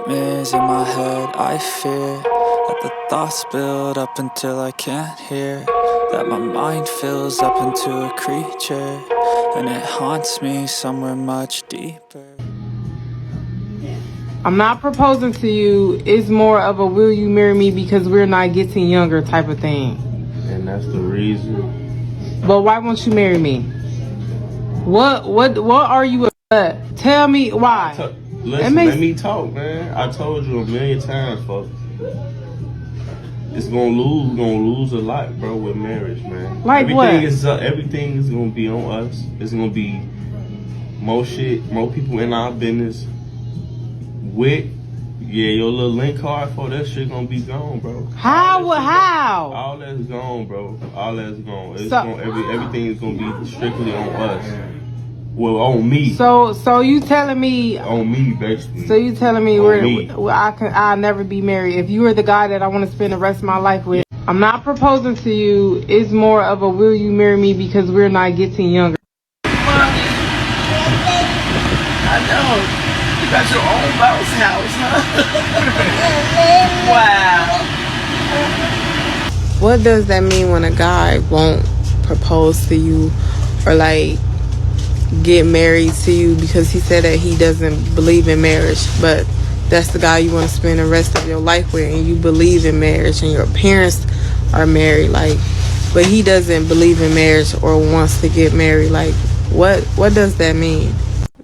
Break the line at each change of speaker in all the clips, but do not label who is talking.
nightmares in my head, I fear that the thoughts build up until I can't hear, that my mind fills up into a creature, and it haunts me somewhere much deeper.
I'm not proposing to you. It's more of a will you marry me because we're not getting younger type of thing.
And that's the reason.
But why won't you marry me? What are you about? Tell me why.
Listen, let me talk, man. I told you a million times, folks. It's gonna lose a lot, bro, with marriage, man.
Like
everything is gonna be on us. It's gonna be more people in our business. Your little link card for that shit gonna be gone, bro.
How?
All that's gone, bro. All that's gone. Everything is gonna be strictly on us. Well, on me.
So you telling me?
On me, basically.
So you telling me I'll never be married if you are the guy that I want to spend the rest of my life with? I'm not proposing to you. It's more of a will you marry me because we're not getting younger.
I know. You got your own bounce house, huh? Wow.
What does that mean when a guy won't propose to you or like get married to you because he said that he doesn't believe in marriage, but that's the guy you want to spend the rest of your life with, and you believe in marriage and your parents are married, like, but he doesn't believe in marriage or wants to get married? Like, what does that mean?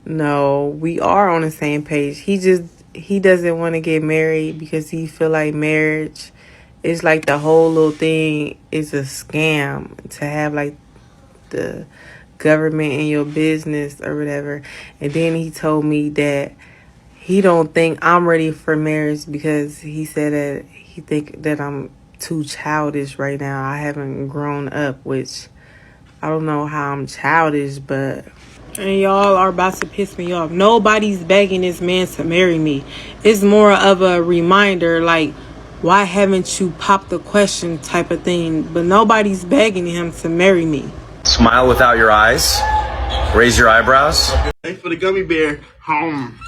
No, we are on the same page. He doesn't want to get married because he feel like marriage is like the whole little thing is a scam to have like the government in your business or whatever. And then he told me that he don't think I'm ready for marriage because he said that he think that I'm too childish right now. I haven't grown up, which I don't know how I'm childish, but... And y'all are about to piss me off. Nobody's begging this man to marry me. It's more of a reminder, like, why haven't you popped the question type of thing. But nobody's begging him to marry me.
Smile without your eyes. Raise your eyebrows.
Thanks for the gummy bear. Home.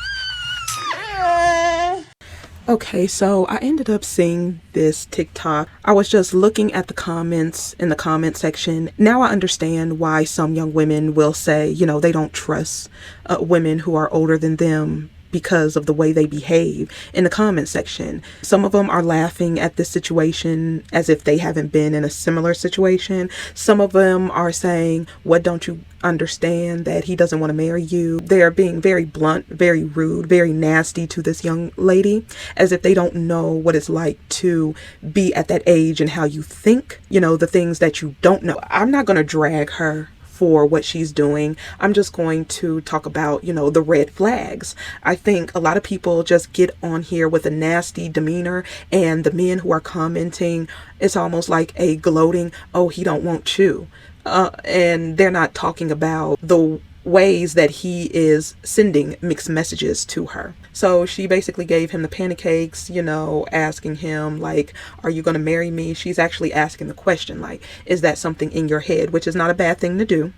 Okay, so I ended up seeing this TikTok. I was just looking at the comments in the comment section. Now I understand why some young women will say, you know, they don't trust women who are older than them because of the way they behave in the comment section. Some of them are laughing at this situation as if they haven't been in a similar situation. Some of them are saying, what don't you understand, that he doesn't want to marry you? They are being very blunt, very rude, very nasty to this young lady, as if they don't know what it's like to be at that age and how you think, you know, the things that you don't know. I'm not going to drag her for what she's doing. I'm just going to talk about, you know, the red flags. I think a lot of people just get on here with a nasty demeanor, and the men who are commenting, it's almost like a gloating, oh, he don't want you. And they're not talking about the ways that he is sending mixed messages to her. So she basically gave him the pancakes, you know, asking him like, are you going to marry me? She's actually asking the question like, is that something in your head? Which is not a bad thing to do.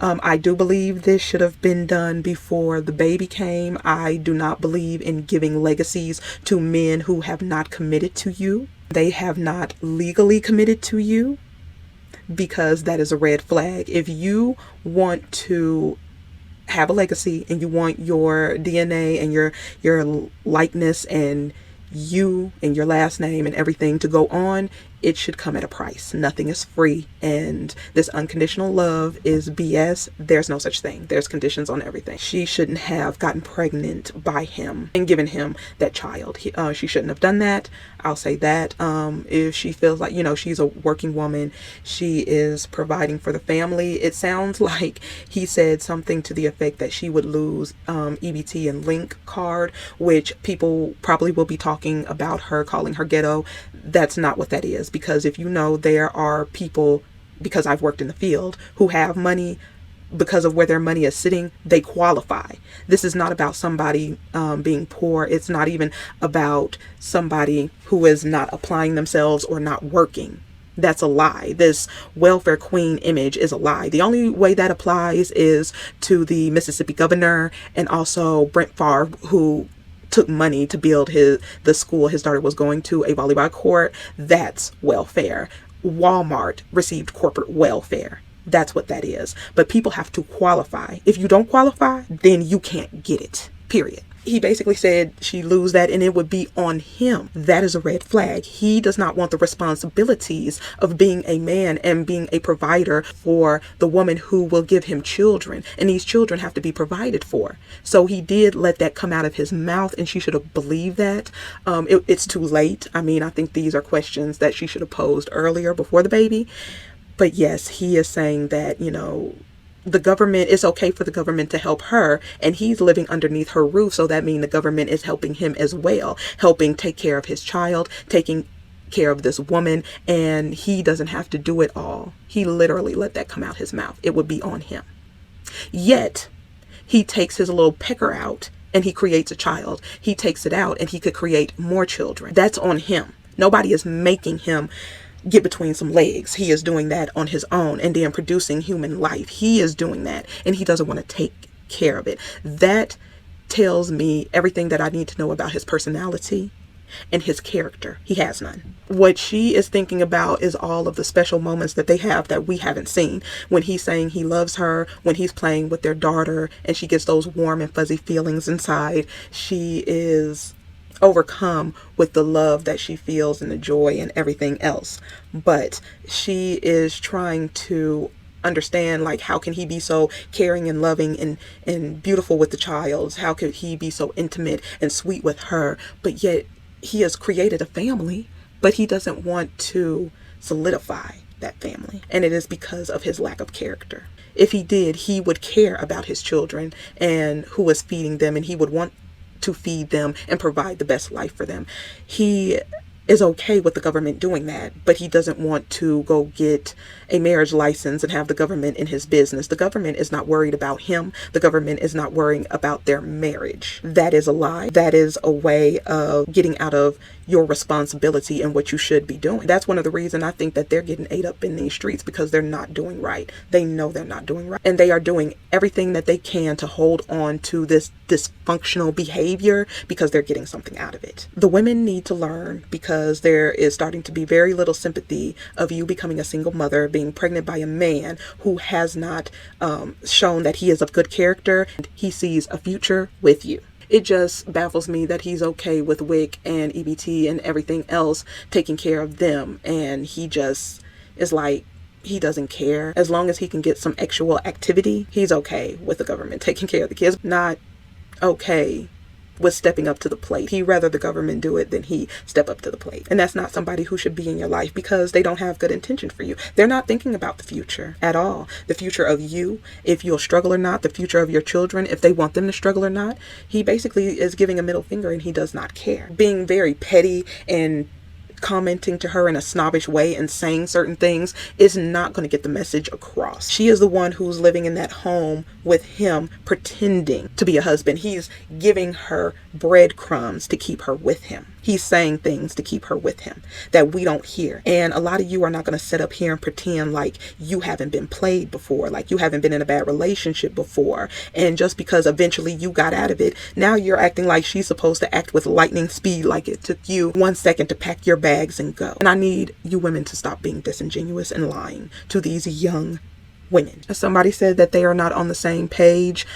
I do believe this should have been done before the baby came. I do not believe in giving legacies to men who have not committed to you. They have not legally committed to you, because that is a red flag. If you want to have a legacy and you want your DNA and your likeness and you and your last name and everything to go on, it should come at a price. Nothing is free, and this unconditional love is BS. There's no such thing. There's conditions on everything. She shouldn't have gotten pregnant by him and given him that child. She shouldn't have done that. I'll say that. If she feels like, you know, she's a working woman, she is providing for the family. It sounds like he said something to the effect that she would lose EBT and Link card, which people probably will be talking about her, calling her ghetto. That's not what that is, because if you know, there are people, because I've worked in the field, who have money because of where their money is sitting. They qualify. This is not about somebody being poor. It's not even about somebody who is not applying themselves or not working. That's a lie. This welfare queen image is a lie. The only way that applies is to the Mississippi governor and also Brent Favre, who took money to build the school his daughter was going to, a volleyball court. That's welfare. Walmart received corporate welfare. That's what that is. But people have to qualify. If you don't qualify, then you can't get it. Period. He basically said she lose that and it would be on him. That is a red flag. He does not want the responsibilities of being a man and being a provider for the woman who will give him children. And these children have to be provided for. So he did let that come out of his mouth, and she should have believed that. It's too late. I mean, I think these are questions that she should have posed earlier before the baby. But yes, he is saying that, the government, it's okay for the government to help her, and he's living underneath her roof. So that means the government is helping him as well, helping take care of his child, taking care of this woman, and he doesn't have to do it all. He literally let that come out his mouth. It would be on him. Yet he takes his little pecker out and he creates a child. He takes it out and he could create more children. That's on him. Nobody is making him get between some legs. He is doing that on his own, and then producing human life. He is doing that, and he doesn't want to take care of it. That tells me everything that I need to know about his personality and his character. He has none. What she is thinking about is all of the special moments that they have that we haven't seen. When he's saying he loves her, when he's playing with their daughter, and she gets those warm and fuzzy feelings inside. She is overcome with the love that she feels and the joy and everything else. But she is trying to understand, like, how can he be so caring and loving and beautiful with the child? How could he be so intimate and sweet with her? But yet he has created a family, but he doesn't want to solidify that family. And it is because of his lack of character. If he did, he would care about his children and who is feeding them, and he would want to feed them and provide the best life for them. He is okay with the government doing that, but he doesn't want to go get a marriage license and have the government in his business. The government is not worried about him. The government is not worrying about their marriage. That is a lie. That is a way of getting out of your responsibility and what you should be doing. That's one of the reasons I think that they're getting ate up in these streets, because they're not doing right. They know they're not doing right, and they are doing everything that they can to hold on to this dysfunctional behavior because they're getting something out of it. The women need to learn, because there is starting to be very little sympathy of you becoming a single mother, being pregnant by a man who has not shown that he is of good character and he sees a future with you. It just baffles me that he's okay with WIC and EBT and everything else, taking care of them, and he just is like, he doesn't care. As long as he can get some actual activity, he's okay with the government taking care of the kids. Not okay with stepping up to the plate. He'd rather the government do it than he step up to the plate. And that's not somebody who should be in your life, because they don't have good intention for you. They're not thinking about the future at all. The future of you, if you'll struggle or not, the future of your children, if they want them to struggle or not. He basically is giving a middle finger, and he does not care. Being very petty and commenting to her in a snobbish way and saying certain things is not going to get the message across. She is the one who's living in that home with him, pretending to be a husband. He's giving her breadcrumbs to keep her with him. He's saying things to keep her with him that we don't hear. And a lot of you are not going to sit up here and pretend like you haven't been played before, like you haven't been in a bad relationship before. And just because eventually you got out of it, now you're acting like she's supposed to act with lightning speed, like it took you 1 second to pack your bags and go. And I need you women to stop being disingenuous and lying to these young women. Somebody said that they are not on the same page.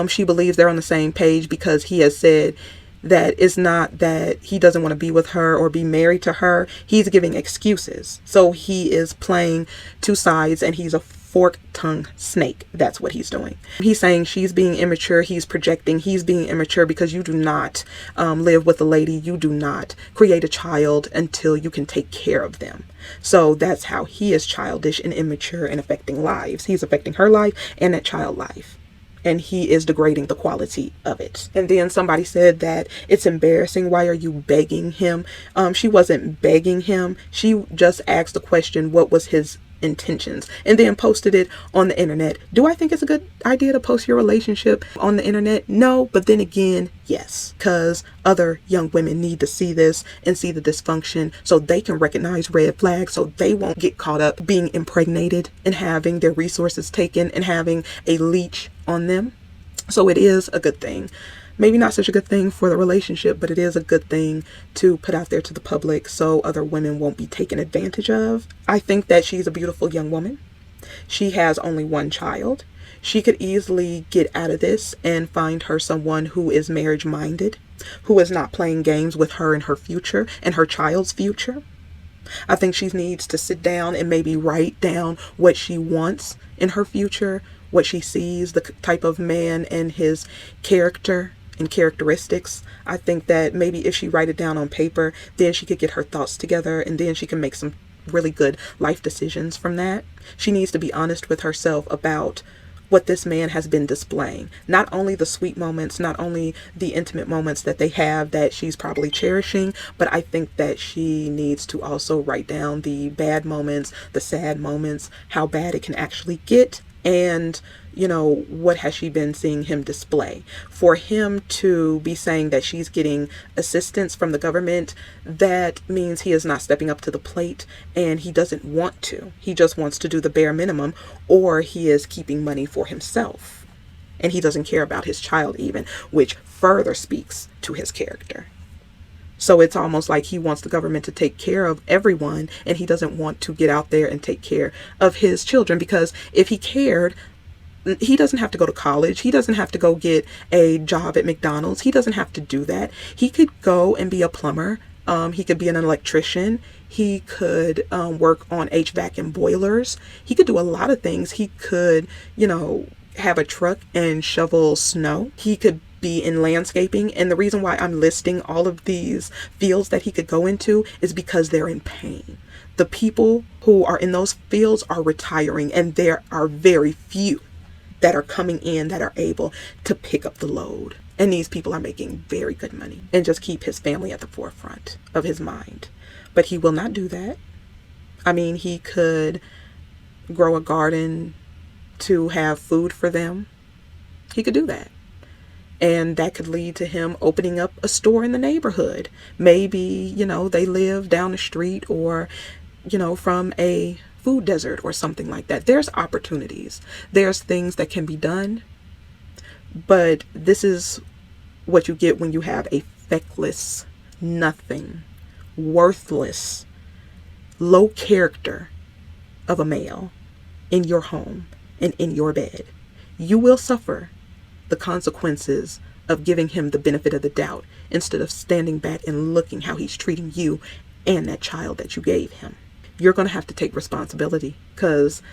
She believes they're on the same page because he has said that it's not that he doesn't want to be with her or be married to her. He's giving excuses. So he is playing two sides, and he's a fork-tongued snake. That's what he's doing. He's saying she's being immature. He's projecting he's being immature because you do not live with a lady. You do not create a child until you can take care of them. So that's how he is childish and immature and affecting lives. He's affecting her life and that child life. And he is degrading the quality of it. And then somebody said that it's embarrassing. Why are you begging him? She wasn't begging him. She just asked the question, what was his intentions, and then posted it on the internet. Do I think it's a good idea to post your relationship on the internet? No, but then again, yes, because other young women need to see this and see the dysfunction so they can recognize red flags, so they won't get caught up being impregnated and having their resources taken and having a leech on them. So it is a good thing. maybe not such a good thing for the relationship, but it is a good thing to put out there to the public so other women won't be taken advantage of. I think that she's a beautiful young woman. She has only one child. She could easily get out of this and find her someone who is marriage minded, who is not playing games with her and her future and her child's future. I think she needs to sit down and maybe write down what she wants in her future, what she sees, the type of man and his character and characteristics. I think that maybe if she write it down on paper, then she could get her thoughts together, and then she can make some really good life decisions from that. She needs to be honest with herself about what this man has been displaying. Not only the sweet moments, not only the intimate moments that they have that she's probably cherishing, but I think that she needs to also write down the bad moments, the sad moments, how bad it can actually get, and what has she been seeing him display. For him to be saying that she's getting assistance from the government, that means he is not stepping up to the plate, and he doesn't want to. He just wants to do the bare minimum, or he is keeping money for himself, and he doesn't care about his child even, which further speaks to his character. So it's almost like he wants the government to take care of everyone, and he doesn't want to get out there and take care of his children, because if he cared, he doesn't have to go to college. He doesn't have to go get a job at McDonald's. He doesn't have to do that. He could go and be a plumber. He could be an electrician. He could work on HVAC and boilers. He could do a lot of things. He could, have a truck and shovel snow. He could be in landscaping. And the reason why I'm listing all of these fields that he could go into is because they're in pain. The people who are in those fields are retiring, and there are very few that are coming in that are able to pick up the load. And these people are making very good money and just keep his family at the forefront of his mind. But he will not do that. I mean, he could grow a garden to have food for them. He could do that. And that could lead to him opening up a store in the neighborhood. Maybe, they live down the street, or, from a food desert or something like that. There's opportunities. There's things that can be done. But this is what you get when you have a feckless, nothing, worthless, low character of a male in your home and in your bed. You will suffer the consequences of giving him the benefit of the doubt instead of standing back and looking how he's treating you and that child that you gave him. You're going to have to take responsibility, because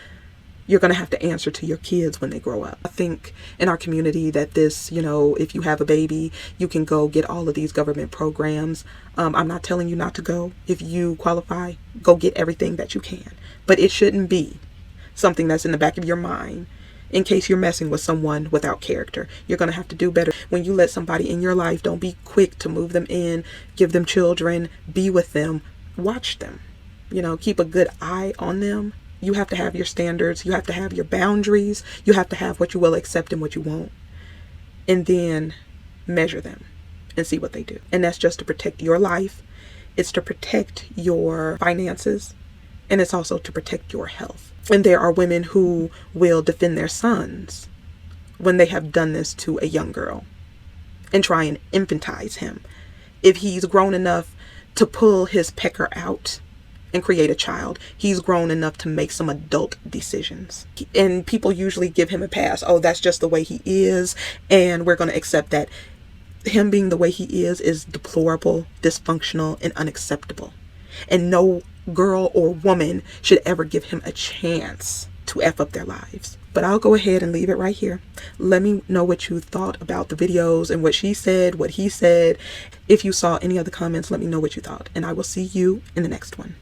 you're going to have to answer to your kids when they grow up. I think in our community that this, if you have a baby, you can go get all of these government programs. I'm not telling you not to go. If you qualify, go get everything that you can. But it shouldn't be something that's in the back of your mind in case you're messing with someone without character. You're going to have to do better. When you let somebody in your life, don't be quick to move them in, give them children, be with them, watch them. Keep a good eye on them. You have to have your standards. You have to have your boundaries. You have to have what you will accept and what you won't. And then measure them and see what they do. And that's just to protect your life. It's to protect your finances. And it's also to protect your health. And there are women who will defend their sons when they have done this to a young girl and try and infantize him. If he's grown enough to pull his pecker out and create a child, he's grown enough to make some adult decisions. And people usually give him a pass. Oh, that's just the way he is, and we're going to accept that. Him being the way he is deplorable, dysfunctional, and unacceptable. And no girl or woman should ever give him a chance to F up their lives. But I'll go ahead and leave it right here. Let me know what you thought about the videos and what she said, what he said. If you saw any of the comments, let me know what you thought. And I will see you in the next one.